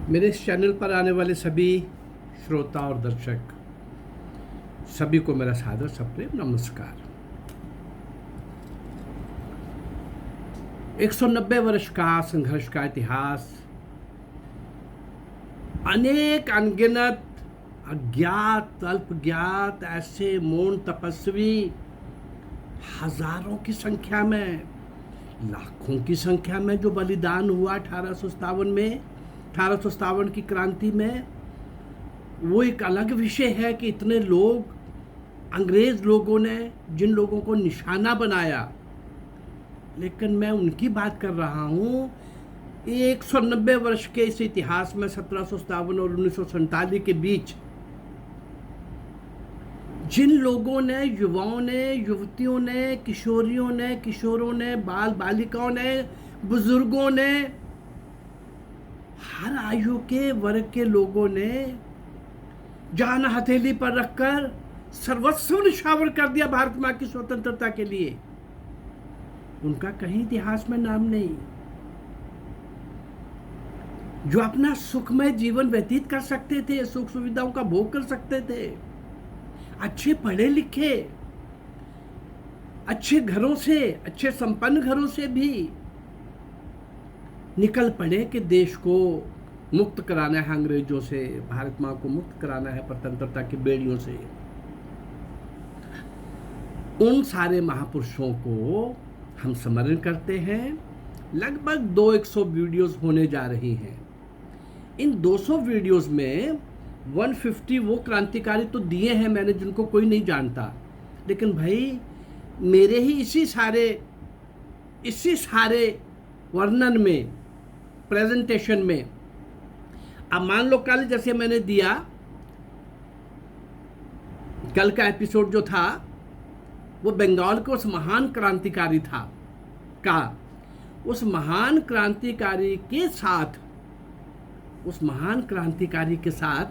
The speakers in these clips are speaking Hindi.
मेरे इस चैनल पर आने वाले सभी श्रोता और दर्शक सभी को मेरा सादर सप्रेम नमस्कार। 190 वर्ष का संघर्ष का इतिहास, अनेक अनगिनत अज्ञात अल्पज्ञात ऐसे मौन तपस्वी हजारों की संख्या में, लाखों की संख्या में जो बलिदान हुआ 1857 की क्रांति में, वो एक अलग विषय है कि इतने लोग, अंग्रेज लोगों ने जिन लोगों को निशाना बनाया, लेकिन मैं उनकी बात कर रहा हूँ। 190 वर्ष के इस इतिहास में 1757 और 1947 के बीच जिन लोगों ने, युवाओं ने, युवतियों ने, किशोरियों ने, किशोरों ने, बाल बालिकाओं ने, बुजुर्गों ने, हर आयु के वर्ग के लोगों ने जान हथेली पर रखकर सर्वस्व निछावर कर दिया भारत मां की स्वतंत्रता के लिए, उनका कहीं इतिहास में नाम नहीं। जो अपना सुखमय जीवन व्यतीत कर सकते थे, सुख सुविधाओं का भोग कर सकते थे, अच्छे पढ़े लिखे, अच्छे घरों से, अच्छे संपन्न घरों से भी निकल पड़े कि देश को मुक्त कराना है अंग्रेजों से, भारत मां को मुक्त कराना है स्वतंत्रता की बेड़ियों से। उन सारे महापुरुषों को हम स्मरण करते हैं। लगभग 200 वीडियोस होने जा रही हैं। इन 200 वीडियोस में 150 वो क्रांतिकारी तो दिए हैं मैंने जिनको कोई नहीं जानता, लेकिन भाई मेरे ही इसी सारे वर्णन में, प्रेजेंटेशन में, अब मान लो कल जैसे मैंने दिया, कल का एपिसोड जो था वो बंगाल के उस महान क्रांतिकारी था उस महान क्रांतिकारी के साथ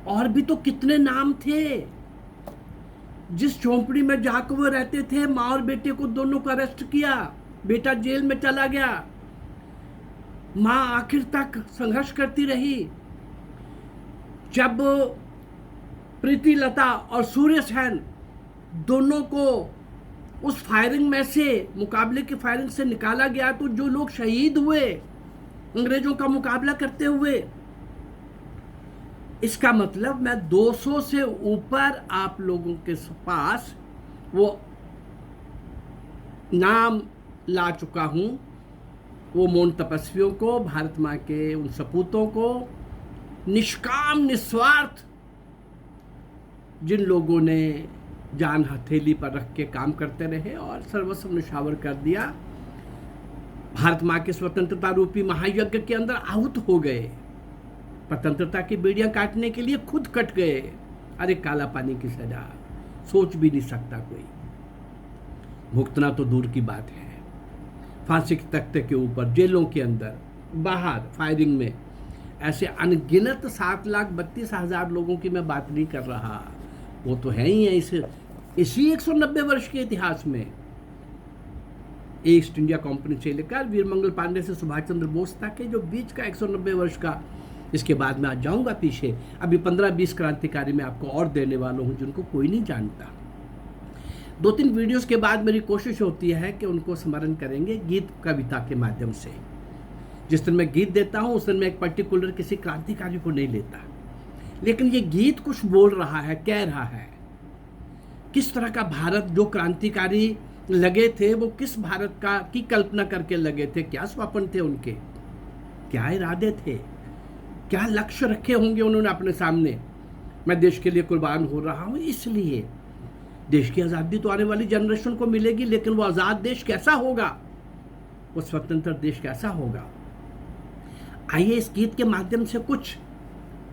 और भी तो कितने नाम थे। जिस झोंपड़ी में जाकर वो रहते थे, माँ और बेटे को दोनों को अरेस्ट किया, बेटा जेल में चला गया, माँ आखिर तक संघर्ष करती रही। जब प्रीति लता और सूर्य सेन दोनों को उस फायरिंग में से, मुकाबले की फायरिंग से निकाला गया, तो जो लोग शहीद हुए अंग्रेजों का मुकाबला करते हुए, इसका मतलब मैं 200 से ऊपर आप लोगों के पास वो नाम ला चुका हूं, वो मौन तपस्वियों को, भारत मां के उन सपूतों को, निष्काम निस्वार्थ जिन लोगों ने जान हथेली पर रख के काम करते रहे और सर्वस्व निछावर कर दिया, भारत मां के स्वतंत्रता रूपी महायज्ञ के अंदर आहुत हो गए, स्वतंत्रता की बेड़ियां काटने के लिए खुद कट गए। अरे काला पानी की सजा सोच भी नहीं सकता कोई, भुगतना तो दूर की बात है। फांसी के तख्ते के ऊपर, जेलों के अंदर, बाहर फायरिंग में, ऐसे अनगिनत 7,32,000 लोगों की मैं बात नहीं कर रहा, वो तो है ही है इसी 190 वर्ष के इतिहास में। ईस्ट इंडिया कंपनी से लेकर वीरमंगल पांडे से सुभाष चंद्र बोस तक के जो बीच का 190 वर्ष का, इसके बाद मैं आ जाऊंगा पीछे। अभी 15-20 क्रांतिकारी मैं आपको और देने वाला हूं जिनको कोई नहीं जानता। 2-3 वीडियोस के बाद मेरी कोशिश होती है कि उनको स्मरण करेंगे गीत कविता के माध्यम से। जिस दिन मैं गीत देता हूं उस दिन मैं एक पर्टिकुलर किसी क्रांतिकारी को नहीं लेता, लेकिन ये गीत कुछ बोल रहा है, कह रहा है किस तरह का भारत, जो क्रांतिकारी लगे थे वो किस भारत का की कल्पना करके लगे थे, क्या स्वप्न थे उनके, क्या इरादे थे, क्या लक्ष्य रखे होंगे उन्होंने अपने सामने। मैं देश के लिए कुर्बान हो रहा हूं, इसलिए देश की आज़ादी तो आने वाली जनरेशन को मिलेगी, लेकिन वो आज़ाद देश कैसा होगा, वो स्वतंत्र देश कैसा होगा। आइए इस गीत के माध्यम से कुछ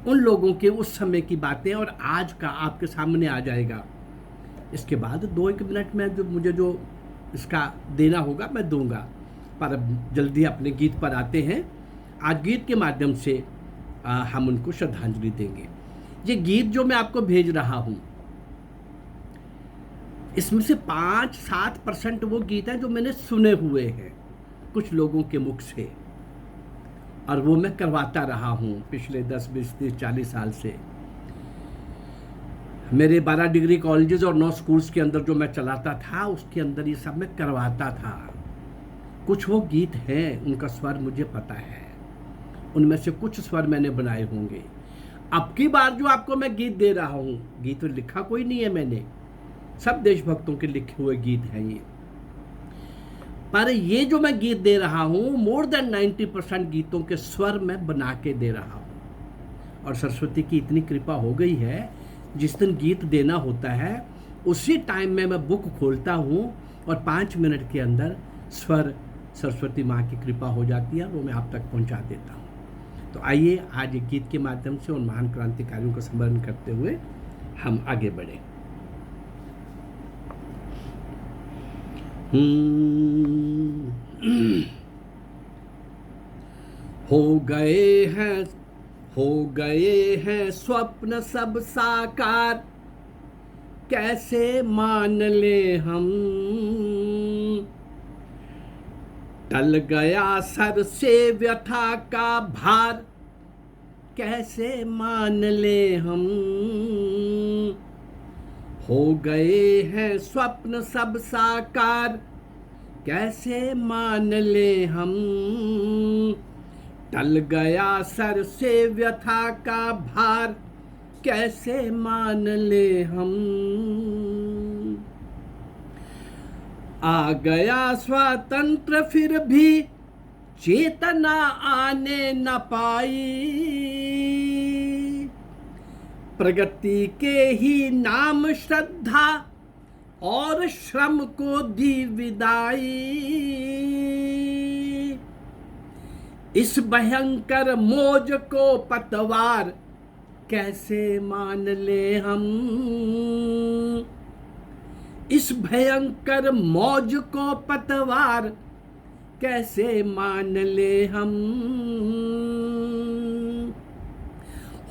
उन लोगों के उस समय की बातें और आज का आपके सामने आ जाएगा। इसके बाद 2-1 मिनट में जो इसका देना होगा मैं दूंगा, पर अब जल्दी अपने गीत पर आते हैं। आज गीत के माध्यम से हम उनको श्रद्धांजलि देंगे। ये गीत जो मैं आपको भेज रहा हूं, इसमें से 5-7% वो गीत हैं जो मैंने सुने हुए हैं कुछ लोगों के मुख से, और वो मैं करवाता रहा हूँ पिछले 10, 20, 30, 40 साल से। मेरे 12 डिग्री कॉलेजेस और 9 स्कूल्स के अंदर जो मैं चलाता था, उसके अंदर ये सब मैं करवाता था। कुछ वो गीत हैं, उनका स्वर मुझे पता है, उनमें से कुछ स्वर मैंने बनाए होंगे। अब की बार जो आपको मैं गीत दे रहा हूँ, गीत लिखा कोई नहीं है मैंने, सब देशभक्तों के लिखे हुए गीत हैं ये। पर ये जो मैं गीत दे रहा हूँ, मोर देन 90% गीतों के स्वर मैं बना के दे रहा हूँ। और सरस्वती की इतनी कृपा हो गई है, जिस दिन गीत देना होता है उसी टाइम में मैं बुक खोलता हूँ और 5 मिनट के अंदर स्वर सरस्वती माँ की कृपा हो जाती है, वो मैं आप तक पहुँचा देता हूँ। तो आइए आज एक गीत के माध्यम से उन महान क्रांतिकारियों का स्मरण करते हुए हम आगे बढ़े। हो गए हैं स्वप्न सब साकार, कैसे मान ले हम। टल गया सर से व्यथा का भार, कैसे मान ले हम। हो गए हैं स्वप्न सब साकार, कैसे मान ले हम। टल गया सर से व्यथा का भार, कैसे मान ले हम। आ गया स्वातंत्र फिर भी चेतना आने न पाई, प्रगति के ही नाम श्रद्धा और श्रम को दी विदाई। इस भयंकर मौज को पतवार, कैसे मान ले हम। इस भयंकर मौज को पतवार, कैसे मान ले हम।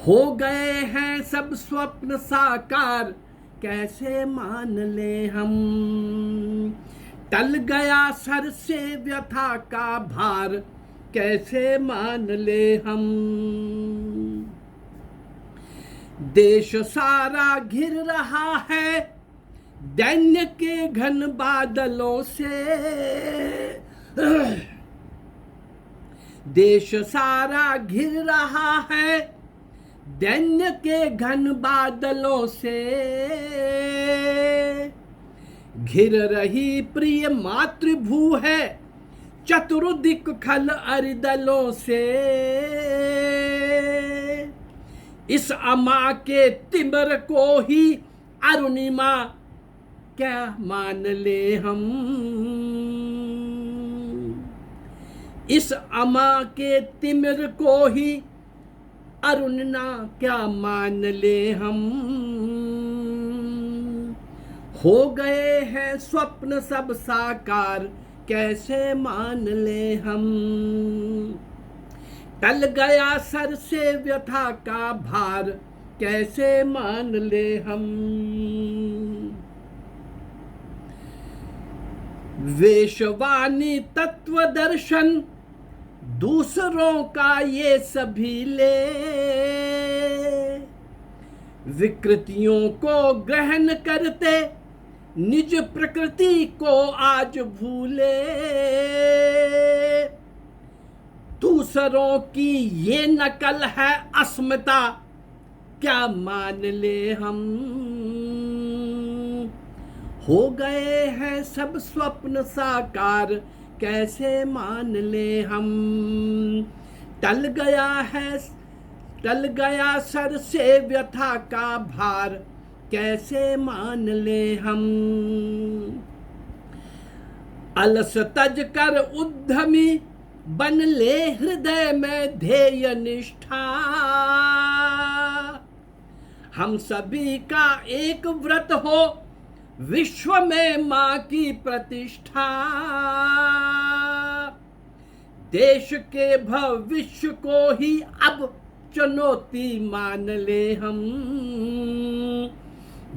हो गए हैं सब स्वप्न साकार, कैसे मान ले हम। टल गया सर से व्यथा का भार, कैसे मान ले हम। देश सारा घिर रहा है दैन्य के घन बादलों से। देश सारा घिर रहा है दैन्य के घन बादलों से। घिर रही प्रिय मातृभू है चतुर्दिक खल अरिदलों से। इस अमा के तिमिर को ही अरुणिमा, क्या मान ले हम। इस अमा के तिमिर को ही अरुणिमा, क्या मान ले हम। हो गए हैं स्वप्न सब साकार, कैसे मान ले हम। टल गया सर से व्यथा का भार, कैसे मान ले हम। वेशवाणी तत्व दर्शन दूसरों का ये सभी ले। विकृतियों को ग्रहण करते निज प्रकृति को आज भूले। दूसरों की ये नकल है अस्मिता, क्या मान ले हम। हो गए हैं सब स्वप्न साकार, कैसे मान ले हम। टल गया सर से व्यथा का भार, कैसे मान ले हम। अलस तज कर उद्यमी बन ले हृदय में ध्येय निष्ठा। हम सभी का एक व्रत हो विश्व में माँ की प्रतिष्ठा। देश के भविष्य को ही अब चुनौती मान ले हम।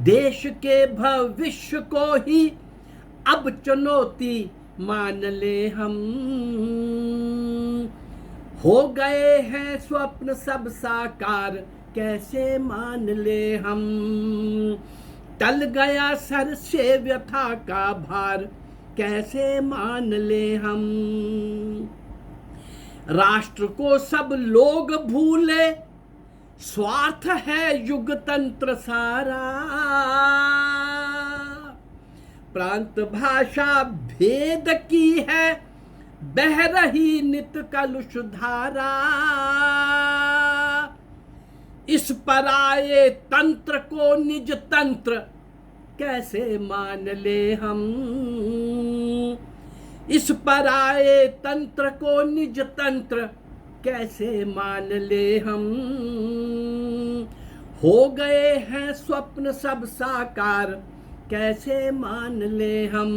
देश के भविष्य को ही अब चुनौती मान ले हम। हो गए हैं स्वप्न सब साकार, कैसे मान ले हम। टल गया सर से व्यथा का भार, कैसे मान ले हम। राष्ट्र को सब लोग भूले, स्वार्थ है युग तंत्र सारा। प्रांत भाषा भेद की है, बह रही नित कलुष धारा। इस पराये तंत्र को निज तंत्र, कैसे मान ले हम। इस पराये तंत्र को निज तंत्र, कैसे मान ले हम। हो गए हैं स्वप्न सब साकार, कैसे मान ले हम।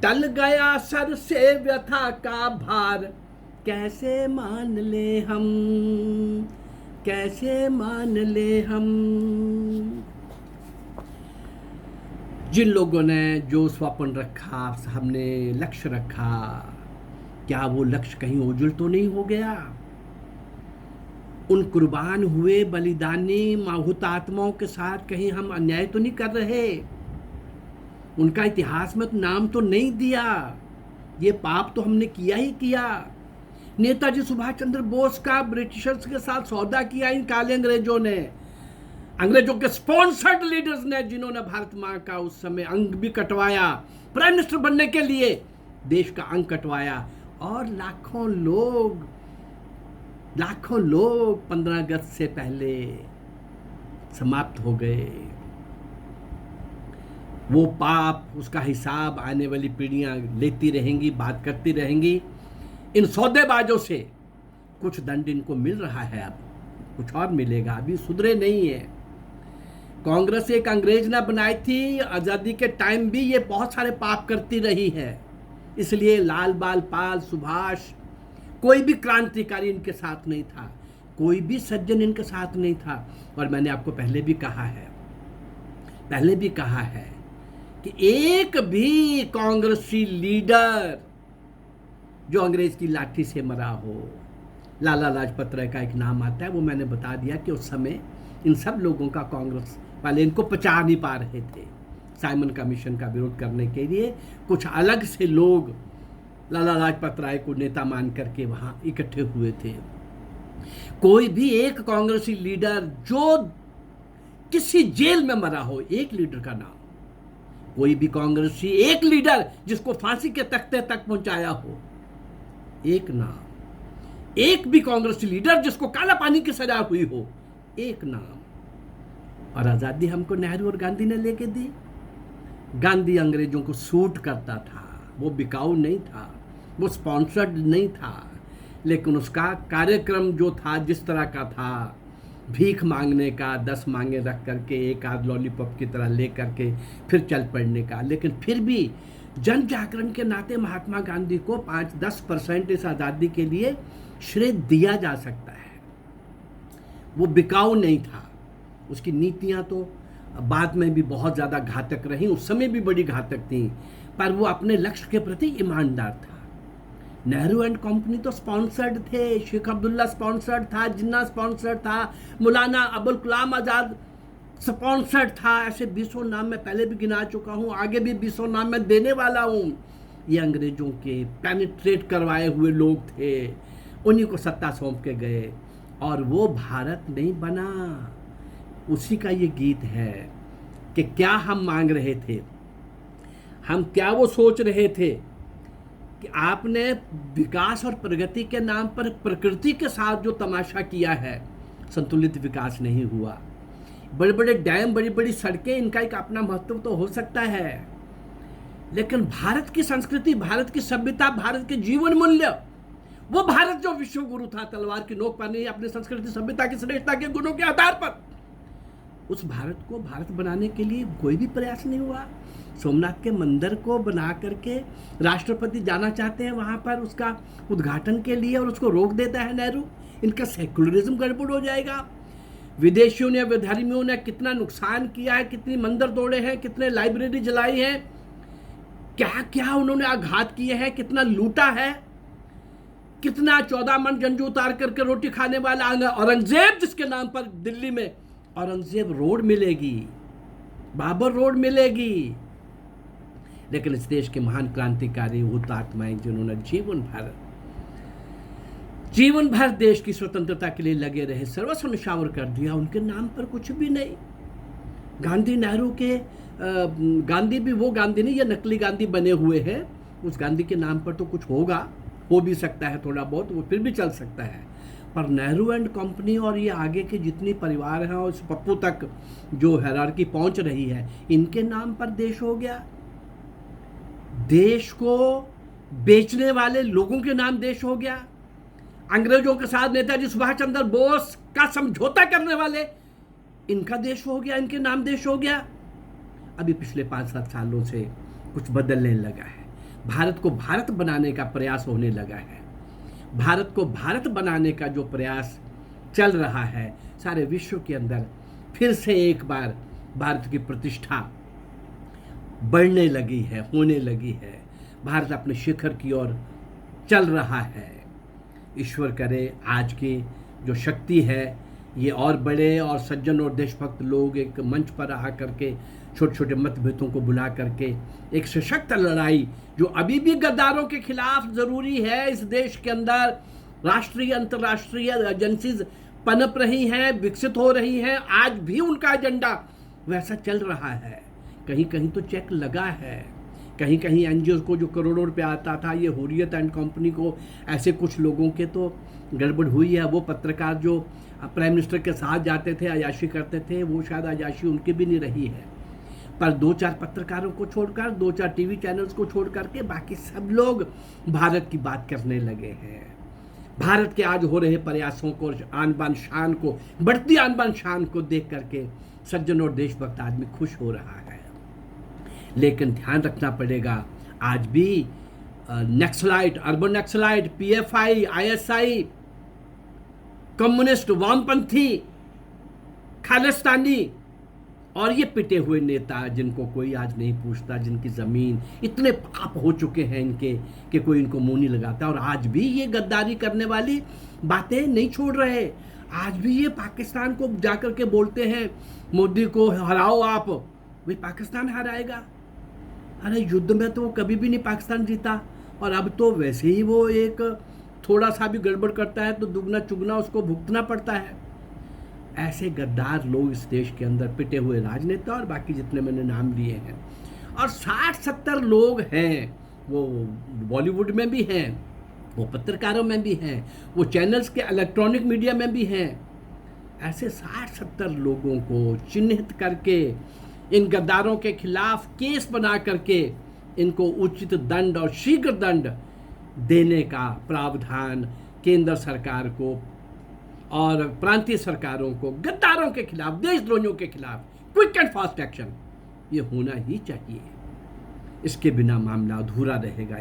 टल गया सर से व्यथा का भार, कैसे मान ले हम, कैसे मान ले हम। जिन लोगों ने जो स्वप्न रखा, हमने लक्ष्य रखा, क्या वो लक्ष्य कहीं ओझल तो नहीं हो गया। उन कुर्बान हुए बलिदानी हुतात्माओं के साथ कहीं हम अन्याय तो नहीं कर रहे। उनका इतिहास में तो नाम तो नहीं दिया। ये पाप तो हमने किया ही किया। नेताजी सुभाष चंद्र बोस का ब्रिटिशर्स के साथ सौदा किया इन काले अंग्रेजों ने, अंग्रेजों के स्पॉन्सर्ड लीडर्स ने, जिन्होंने भारत मां का उस समय अंग भी कटवाया, प्राइम मिनिस्टर बनने के लिए देश का अंग कटवाया। और लाखों लोग 15 अगस्त से पहले समाप्त हो गए। वो पाप, उसका हिसाब आने वाली पीढ़ियां लेती रहेंगी, बात करती रहेंगी। इन सौदेबाजों से कुछ दंड इनको मिल रहा है, अब कुछ और मिलेगा, अभी सुधरे नहीं है। कांग्रेस एक अंग्रेज ने बनाई थी, आज़ादी के टाइम भी ये बहुत सारे पाप करती रही है। इसलिए लाल बाल पाल, सुभाष, कोई भी क्रांतिकारी इनके साथ नहीं था, कोई भी सज्जन इनके साथ नहीं था। और मैंने आपको पहले भी कहा है कि एक भी कांग्रेसी लीडर जो अंग्रेज की लाठी से मरा हो, लाला लाजपत राय का एक नाम आता है, वो मैंने बता दिया कि उस समय इन सब लोगों का कांग्रेस वाले इनको पचा नहीं पा रहे थे। साइमन कमीशन का विरोध करने के लिए कुछ अलग से लोग लाला लाजपत राय को नेता मान करके वहां इकट्ठे हुए थे। कोई भी एक कांग्रेसी लीडर जो किसी जेल में मरा हो, एक लीडर का नाम, कोई भी कांग्रेसी एक लीडर जिसको फांसी के तख्ते तक पहुंचाया हो, एक नाम। एक भी कांग्रेसी लीडर जिसको काला पानी की सजा हुई हो, एक नाम। और आजादी हमको नेहरू और गांधी ने लेके दी। गांधी अंग्रेजों को सूट करता था, वो बिकाऊ नहीं था, वो स्पॉन्सर्ड नहीं था, लेकिन उसका कार्यक्रम जो था जिस तरह का था, भीख मांगने का, 10 मांगे रख करके एक आध लॉलीपॉप की तरह ले करके फिर चल पड़ने का। लेकिन फिर भी जन जागरण के नाते महात्मा गांधी को 5-10% इस आज़ादी के लिए श्रेय दिया जा सकता है। वो बिकाऊ नहीं था। उसकी नीतियां तो बाद में भी बहुत ज़्यादा घातक रहीं, उस समय भी बड़ी घातक थी, पर वो अपने लक्ष्य के प्रति ईमानदार था। नेहरू एंड कंपनी तो स्पॉन्सर्ड थे, शेख अब्दुल्ला स्पॉन्सर्ड था, जिन्ना स्पॉन्सर्ड था, मौलाना अबुल कलाम आज़ाद स्पॉन्सर्ड था। ऐसे 20 नाम मैं पहले भी गिना चुका हूँ, आगे भी 20 नाम मैं देने वाला हूँ। ये अंग्रेजों के पेनिट्रेट करवाए हुए लोग थे, उन्हीं को सत्ता सौंप के गए और वो भारत नहीं बना। उसी का ये गीत है कि क्या हम मांग रहे थे, हम क्या वो सोच रहे थे कि आपने विकास और प्रगति के नाम पर प्रकृति के साथ जो तमाशा किया है, संतुलित विकास नहीं हुआ। बड़े बड़े डैम, बड़ी बड़ी सड़कें, इनका एक अपना महत्व तो हो सकता है, लेकिन भारत की संस्कृति, भारत की सभ्यता, भारत के जीवन मूल्य, वो भारत जो विश्व गुरु था, तलवार की नोक पर नहीं, अपनी संस्कृति सभ्यता की श्रेष्ठता के गुणों के आधार पर, उस भारत को भारत बनाने के लिए कोई भी प्रयास नहीं हुआ। सोमनाथ के मंदिर को बना करके राष्ट्रपति जाना चाहते हैं वहाँ पर उसका उद्घाटन के लिए, और उसको रोक देता है नेहरू। इनका सेकुलरिज्म गड़बड़ हो जाएगा। विदेशियों ने, विधर्मियों ने कितना नुकसान किया है, कितनी मंदिर तोड़े हैं, कितने लाइब्रेरी जलाई हैं, क्या क्या उन्होंने आघात किए हैं, कितना लूटा है। कितना 14 मन जंजू उतार करके रोटी खाने वाला औरंगजेब, जिसके नाम पर दिल्ली में औरंगजेब रोड मिलेगी, बाबर रोड मिलेगी। लेकिन इस देश के महान क्रांतिकारी हुतात्माएं जिन्होंने जीवन भर देश की स्वतंत्रता के लिए लगे रहे, सर्वस्व न्यौछावर कर दिया, उनके नाम पर कुछ भी नहीं। गांधी, नेहरू के गांधी भी वो गांधी नहीं, ये नकली गांधी बने हुए हैं। उस गांधी के नाम पर तो कुछ होगा, हो भी सकता है थोड़ा बहुत, वो फिर भी चल सकता है। पर नेहरू एंड कंपनी और ये आगे के जितनी परिवार हैं और इस पप्पू तक जो हायरार्की पहुंच रही है, इनके नाम पर देश हो गया। देश को बेचने वाले लोगों के नाम देश हो गया। अंग्रेजों के साथ नेताजी सुभाष चंद्र बोस का समझौता करने वाले, इनका देश हो गया, इनके नाम देश हो गया। अभी पिछले 5-7 सालों से कुछ बदलने लगा है। भारत को भारत बनाने का प्रयास होने लगा है। भारत को भारत बनाने का जो प्रयास चल रहा है, सारे विश्व के अंदर फिर से एक बार भारत की प्रतिष्ठा बढ़ने लगी है, होने लगी है। भारत अपने शिखर की ओर चल रहा है। ईश्वर करे आज की जो शक्ति है, ये और बड़े और सज्जन और देशभक्त लोग एक मंच पर आ करके छोटे छोटे मतभेदों को बुला करके एक सशक्त लड़ाई, जो अभी भी गद्दारों के खिलाफ जरूरी है। इस देश के अंदर राष्ट्रीय अंतर्राष्ट्रीय एजेंसीज पनप रही हैं, विकसित हो रही हैं, आज भी उनका एजेंडा वैसा चल रहा है। कहीं कहीं तो चेक लगा है, कहीं कहीं एनजीओ को जो करोड़ों रुपया आता था, ये हुर्रियत एंड कंपनी को ऐसे कुछ लोगों के तो गड़बड़ हुई है। वो पत्रकार जो प्राइम मिनिस्टर के साथ जाते थे, अयाशी करते थे, वो शायद अयाशी उनकी भी नहीं रही है। पर 2-4 पत्रकारों को छोड़कर, 2-4 टीवी चैनल्स को छोड़ करके बाकी सब लोग भारत की बात करने लगे हैं। भारत के आज हो रहे प्रयासों को, आन बान शान को, बढ़ती आन बान शान को देख करके सज्जन और देशभक्त आदमी खुश हो रहा है। लेकिन ध्यान रखना पड़ेगा, आज भी naxalite, urban naxalite, PFI, ISI, communist, वामपंथी, खालिस्तानी और ये पिटे हुए नेता जिनको कोई आज नहीं पूछता, जिनकी ज़मीन इतने पाप हो चुके हैं इनके कि कोई इनको मुंह नहीं लगाता, और आज भी ये गद्दारी करने वाली बातें नहीं छोड़ रहे। आज भी ये पाकिस्तान को जाकर के बोलते हैं, मोदी को हराओ आप, वही पाकिस्तान हराएगा। अरे युद्ध में तो वो कभी भी नहीं पाकिस्तान जीता, और अब तो वैसे ही वो एक थोड़ा सा भी गड़बड़ करता है तो दुगना चुगना उसको भुगतना पड़ता है। ऐसे गद्दार लोग इस देश के अंदर, पिटे हुए राजनेता और बाकी जितने मैंने नाम लिए हैं, और 60-70 लोग हैं, वो बॉलीवुड में भी हैं, वो पत्रकारों में भी हैं, वो चैनल्स के इलेक्ट्रॉनिक मीडिया में भी हैं। ऐसे 60-70 लोगों को चिन्हित करके इन गद्दारों के खिलाफ केस बना करके इनको उचित दंड और शीघ्र दंड देने का प्रावधान केंद्र सरकार को और प्रांतीय सरकारों को गद्दारों के खिलाफ, देशद्रोहियों के खिलाफ क्विक एंड फास्ट एक्शन ये होना ही चाहिए। इसके बिना मामला अधूरा रहेगा।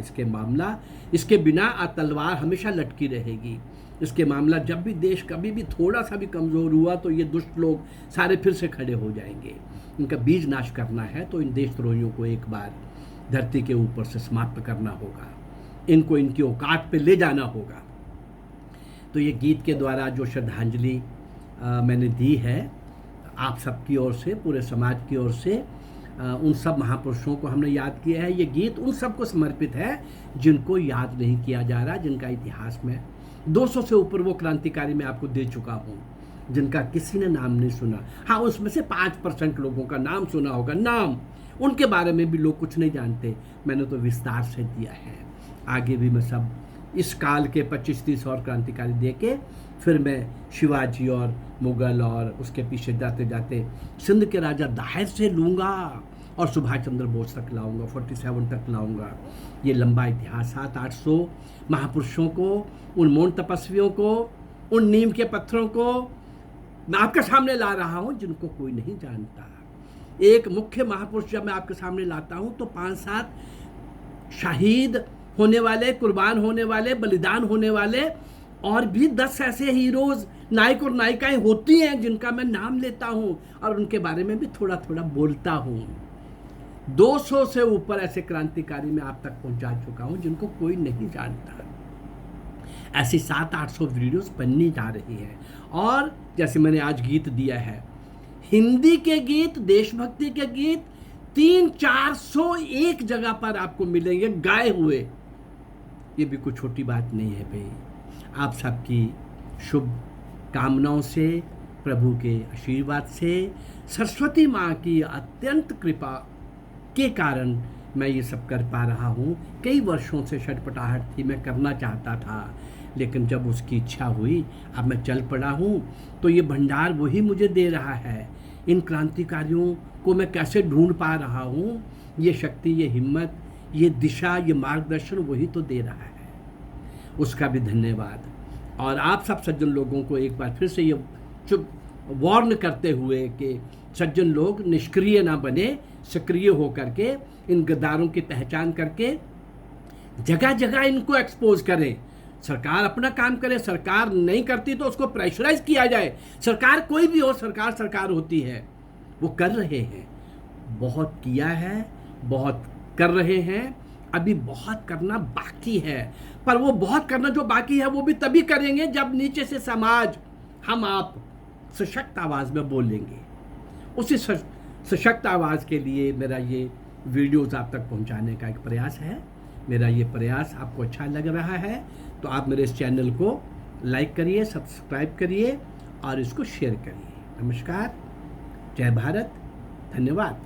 इसके बिना तलवार हमेशा लटकी रहेगी। इसके मामला जब भी देश कभी भी थोड़ा सा भी कमज़ोर हुआ तो ये दुष्ट लोग सारे फिर से खड़े हो जाएंगे। इनका बीज नाश करना है तो इन देशद्रोहियों को एक बार धरती के ऊपर से समाप्त करना होगा, इनको इनकी औकात पे ले जाना होगा। तो ये गीत के द्वारा जो श्रद्धांजलि मैंने दी है आप सबकी ओर से, पूरे समाज की ओर से, उन सब महापुरुषों को हमने याद किया है। ये गीत उन सबको समर्पित है जिनको याद नहीं किया जा रहा, जिनका इतिहास में 200 से ऊपर वो क्रांतिकारी मैं आपको दे चुका हूँ, जिनका किसी ने नाम नहीं सुना। हाँ, उसमें से 5% लोगों का नाम सुना होगा, नाम, उनके बारे में भी लोग कुछ नहीं जानते। मैंने तो विस्तार से दिया है। आगे भी मैं सब इस काल के 25-30 और क्रांतिकारी दे के फिर मैं शिवाजी और मुगल और उसके पीछे जाते जाते सिंध के राजा दाहिर से लूँगा और सुभाष चंद्र बोस तक लाऊंगा, 47 तक लाऊंगा। ये लंबा इतिहास 700-800 महापुरुषों को, उन मौन तपस्वियों को, उन नीम के पत्थरों को मैं आपके सामने ला रहा हूँ जिनको कोई नहीं जानता। एक मुख्य महापुरुष जब मैं आपके सामने लाता हूँ तो 5-7 शहीद होने वाले, कुर्बान होने वाले, बलिदान होने वाले और भी 10 ऐसे हीरोज, नायक और नायिकाएं होती हैं जिनका मैं नाम लेता हूं और उनके बारे में भी थोड़ा थोड़ा बोलता हूं। 200 से ऊपर ऐसे क्रांतिकारी मैं आप तक पहुंचा चुका हूं जिनको कोई नहीं जानता। ऐसी 700-800 वीडियोस बननी जा रही है। और जैसे मैंने आज गीत दिया है, हिंदी के गीत, देशभक्ति के गीत 300-400 एक जगह पर आपको मिलेंगे गाए हुए। ये भी कोई छोटी बात नहीं है भाई। आप सबकी शुभ कामनाओं से, प्रभु के आशीर्वाद से, सरस्वती माँ की अत्यंत कृपा के कारण मैं ये सब कर पा रहा हूँ। कई वर्षों से छटपटाहट थी, मैं करना चाहता था, लेकिन जब उसकी इच्छा हुई, अब मैं चल पड़ा हूँ। तो ये भंडार वही मुझे दे रहा है। इन क्रांतिकारियों को मैं कैसे ढूंढ पा रहा हूँ, ये शक्ति, ये हिम्मत, ये दिशा, ये मार्गदर्शन वही तो दे रहा है। उसका भी धन्यवाद। और आप सब सज्जन लोगों को एक बार फिर से ये चुप वार्न करते हुए कि सज्जन लोग निष्क्रिय ना बने, सक्रिय हो करके इन गद्दारों की पहचान करके जगह जगह इनको एक्सपोज करें। सरकार अपना काम करे, सरकार नहीं करती तो उसको प्रेशराइज किया जाए। सरकार कोई भी हो, सरकार सरकार होती है। वो कर रहे हैं, बहुत किया है, बहुत कर रहे हैं, अभी बहुत करना बाकी है। पर वो बहुत करना जो बाकी है वो भी तभी करेंगे जब नीचे से समाज, हम आप सशक्त आवाज़ में बोलेंगे। उसी सशक्त आवाज़ के लिए मेरा ये वीडियोज़ आप तक पहुंचाने का एक प्रयास है। मेरा ये प्रयास आपको अच्छा लग रहा है तो आप मेरे इस चैनल को लाइक करिए, सब्सक्राइब करिए और इसको शेयर करिए। नमस्कार, जय भारत, धन्यवाद।